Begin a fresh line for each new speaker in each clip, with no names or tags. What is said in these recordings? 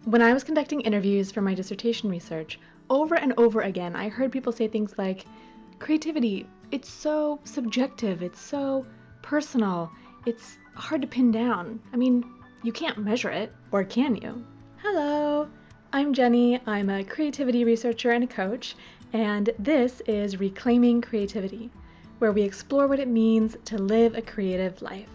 When I was conducting interviews for my dissertation research, over and over again, I heard people say things like, creativity, it's so subjective, it's so personal, it's hard to pin down. I mean, you can't measure it, or can you? Hello, I'm Jenny. I'm a creativity researcher and a coach, and this is Reclaiming Creativity, where we explore what it means to live a creative life.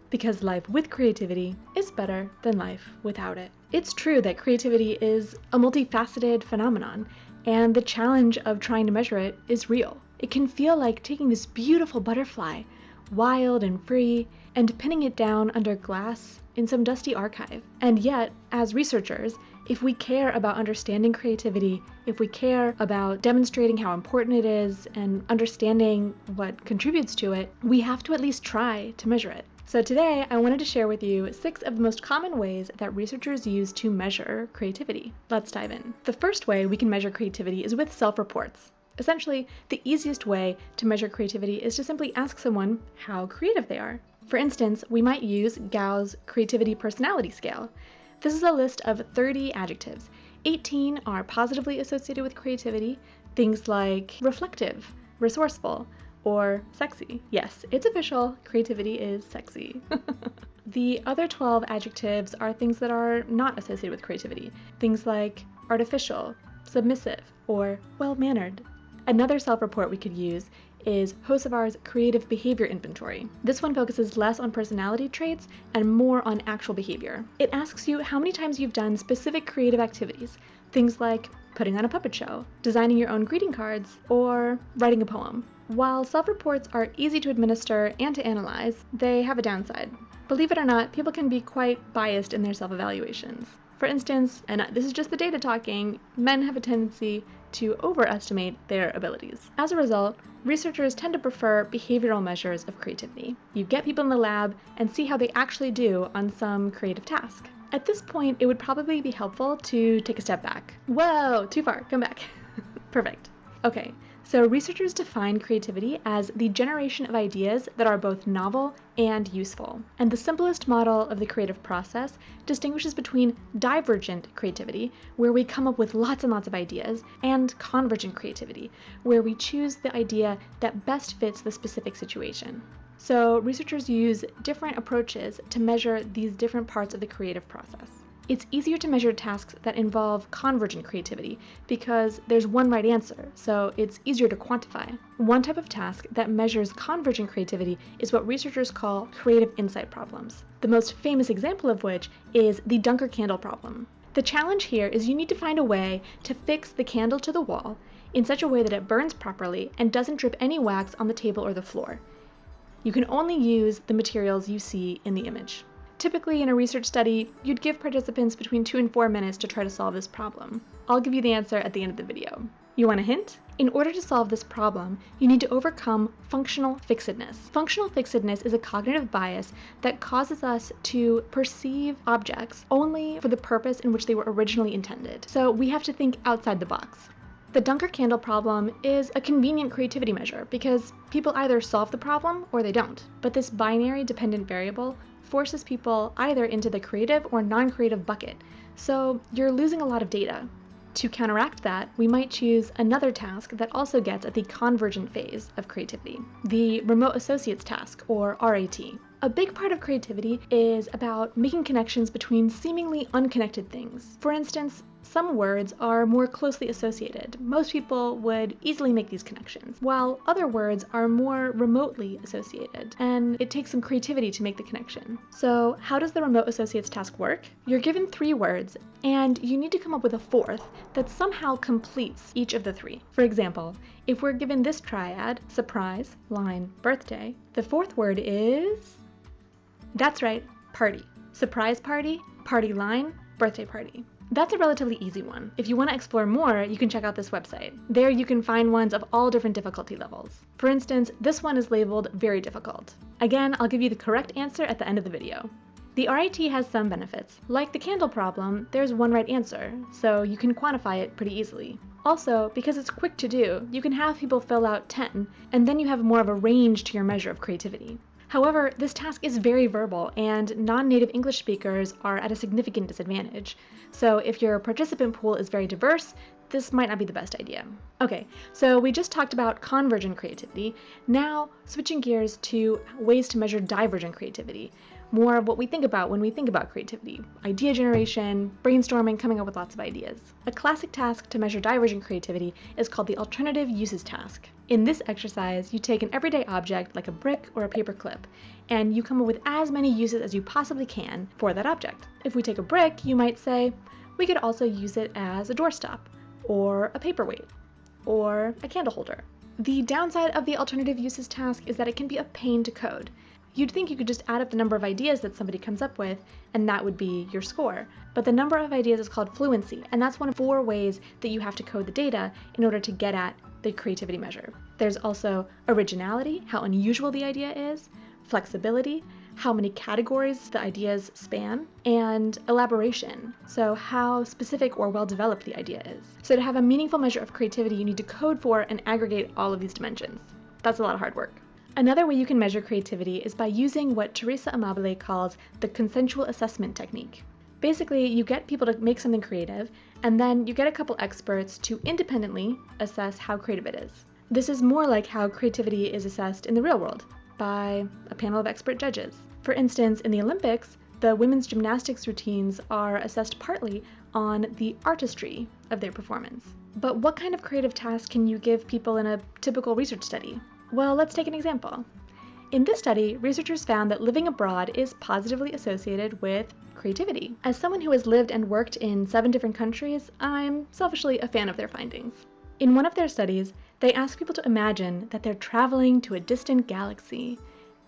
Because life with creativity is better than life without it. It's true that creativity is a multifaceted phenomenon, and the challenge of trying to measure it is real. It can feel like taking this beautiful butterfly, wild and free, and pinning it down under glass in some dusty archive. And yet, as researchers, if we care about understanding creativity, if we care about demonstrating how important it is and understanding what contributes to it, we have to at least try to measure it. So today, I wanted to share with you 6 of the most common ways that researchers use to measure creativity. Let's dive in. The first way we can measure creativity is with self-reports. Essentially, the easiest way to measure creativity is to simply ask someone how creative they are. For instance, we might use Gauss' Creativity Personality Scale. This is a list of 30 adjectives. 18 are positively associated with creativity, things like reflective, resourceful, or sexy. Yes, it's official, creativity is sexy. The other 12 adjectives are things that are not associated with creativity, things like artificial, submissive, or well-mannered. Another self-report we could use is Hocevar's Creative Behavior Inventory. This one focuses less on personality traits and more on actual behavior. It asks you how many times you've done specific creative activities, things like putting on a puppet show, designing your own greeting cards, or writing a poem. While self-reports are easy to administer and to analyze, they have a downside. Believe it or not, people can be quite biased in their self-evaluations. For instance, and this is just the data talking, men have a tendency to overestimate their abilities. As a result, researchers tend to prefer behavioral measures of creativity. You get people in the lab and see how they actually do on some creative task. At this point, it would probably be helpful to take a step back. Whoa, too far, come back. Perfect. Okay, so researchers define creativity as the generation of ideas that are both novel and useful. And the simplest model of the creative process distinguishes between divergent creativity, where we come up with lots and lots of ideas, and convergent creativity, where we choose the idea that best fits the specific situation. So researchers use different approaches to measure these different parts of the creative process. It's easier to measure tasks that involve convergent creativity because there's one right answer, so it's easier to quantify. One type of task that measures convergent creativity is what researchers call creative insight problems, the most famous example of which is the Dunker candle problem. The challenge here is you need to find a way to fix the candle to the wall in such a way that it burns properly and doesn't drip any wax on the table or the floor. You can only use the materials you see in the image. Typically, in a research study, you'd give participants between 2 and 4 minutes to try to solve this problem. I'll give you the answer at the end of the video. You want a hint? In order to solve this problem, you need to overcome functional fixedness. Functional fixedness is a cognitive bias that causes us to perceive objects only for the purpose in which they were originally intended. So we have to think outside the box. The Dunker candle problem is a convenient creativity measure because people either solve the problem or they don't. But this binary dependent variable forces people either into the creative or non-creative bucket, so you're losing a lot of data. To counteract that, we might choose another task that also gets at the convergent phase of creativity, the remote associates task, or RAT. A big part of creativity is about making connections between seemingly unconnected things. For instance, some words are more closely associated. Most people would easily make these connections, while other words are more remotely associated, and it takes some creativity to make the connection. So how does the remote associates task work? You're given 3 words, and you need to come up with a 4th that somehow completes each of the 3. For example, if we're given this triad, surprise, line, birthday, the 4th word is... That's right, party. Surprise party, party line, birthday party. That's a relatively easy one. If you want to explore more, you can check out this website. There you can find ones of all different difficulty levels. For instance, this one is labeled very difficult. Again, I'll give you the correct answer at the end of the video. The RIT has some benefits. Like the candle problem, there's one right answer, so you can quantify it pretty easily. Also, because it's quick to do, you can have people fill out 10, and then you have more of a range to your measure of creativity. However, this task is very verbal, and non-native English speakers are at a significant disadvantage. So if your participant pool is very diverse, this might not be the best idea. Okay, so we just talked about convergent creativity. Now, switching gears to ways to measure divergent creativity. More of what we think about when we think about creativity. Idea generation, brainstorming, coming up with lots of ideas. A classic task to measure divergent creativity is called the alternative uses task. In this exercise, you take an everyday object like a brick or a paper clip, and you come up with as many uses as you possibly can for that object. If we take a brick, you might say, we could also use it as a doorstop, or a paperweight, or a candle holder. The downside of the alternative uses task is that it can be a pain to code. You'd think you could just add up the number of ideas that somebody comes up with, and that would be your score. But the number of ideas is called fluency, and that's one of 4 ways that you have to code the data in order to get at the creativity measure. There's also originality, how unusual the idea is, flexibility, how many categories the ideas span, and elaboration, so how specific or well-developed the idea is. So to have a meaningful measure of creativity, you need to code for and aggregate all of these dimensions. That's a lot of hard work. Another way you can measure creativity is by using what Teresa Amabile calls the consensual assessment technique. Basically, you get people to make something creative, and then you get a couple experts to independently assess how creative it is. This is more like how creativity is assessed in the real world, by a panel of expert judges. For instance, in the Olympics, the women's gymnastics routines are assessed partly on the artistry of their performance. But what kind of creative task can you give people in a typical research study? Well, let's take an example. In this study, researchers found that living abroad is positively associated with creativity. As someone who has lived and worked in 7 different countries, I'm selfishly a fan of their findings. In one of their studies, they asked people to imagine that they're traveling to a distant galaxy,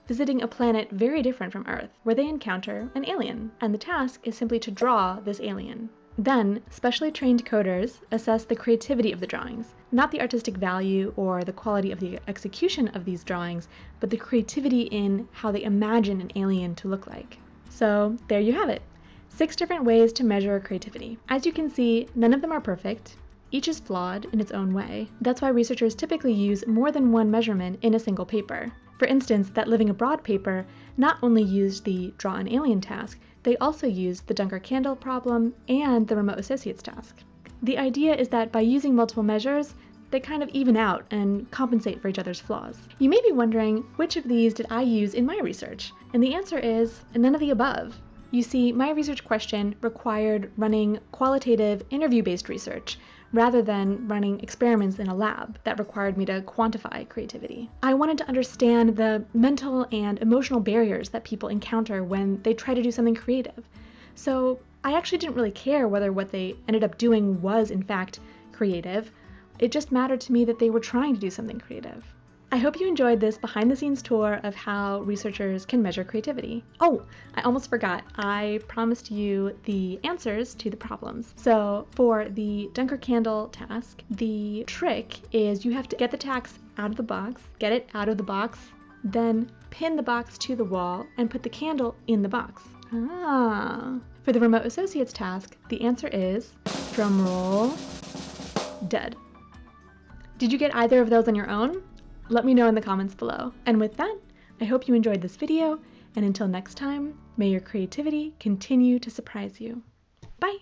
visiting a planet very different from Earth, where they encounter an alien, and the task is simply to draw this alien. Then, specially trained coders assess the creativity of the drawings, not the artistic value or the quality of the execution of these drawings, but the creativity in how they imagine an alien to look like. So there you have it, 6 different ways to measure creativity. As you can see, none of them are perfect. Each is flawed in its own way. That's why researchers typically use more than one measurement in a single paper. For instance, that living abroad paper not only used the draw an alien task, they also used the Dunker candle problem and the remote associates task. The idea is that by using multiple measures, they kind of even out and compensate for each other's flaws. You may be wondering, which of these did I use in my research? And the answer is none of the above. You see, my research question required running qualitative interview-based research rather than running experiments in a lab that required me to quantify creativity. I wanted to understand the mental and emotional barriers that people encounter when they try to do something creative. So I actually didn't really care whether what they ended up doing was in fact creative. It just mattered to me that they were trying to do something creative. I hope you enjoyed this behind-the-scenes tour of how researchers can measure creativity. Oh, I almost forgot. I promised you the answers to the problems. So for the Dunker candle task, the trick is you have to get the task out of the box, get it out of the box, then pin the box to the wall and put the candle in the box. For the remote associates task, the answer is, drumroll, dead. Did you get either of those on your own? Let me know in the comments below. And with that, I hope you enjoyed this video, and until next time, may your creativity continue to surprise you. Bye!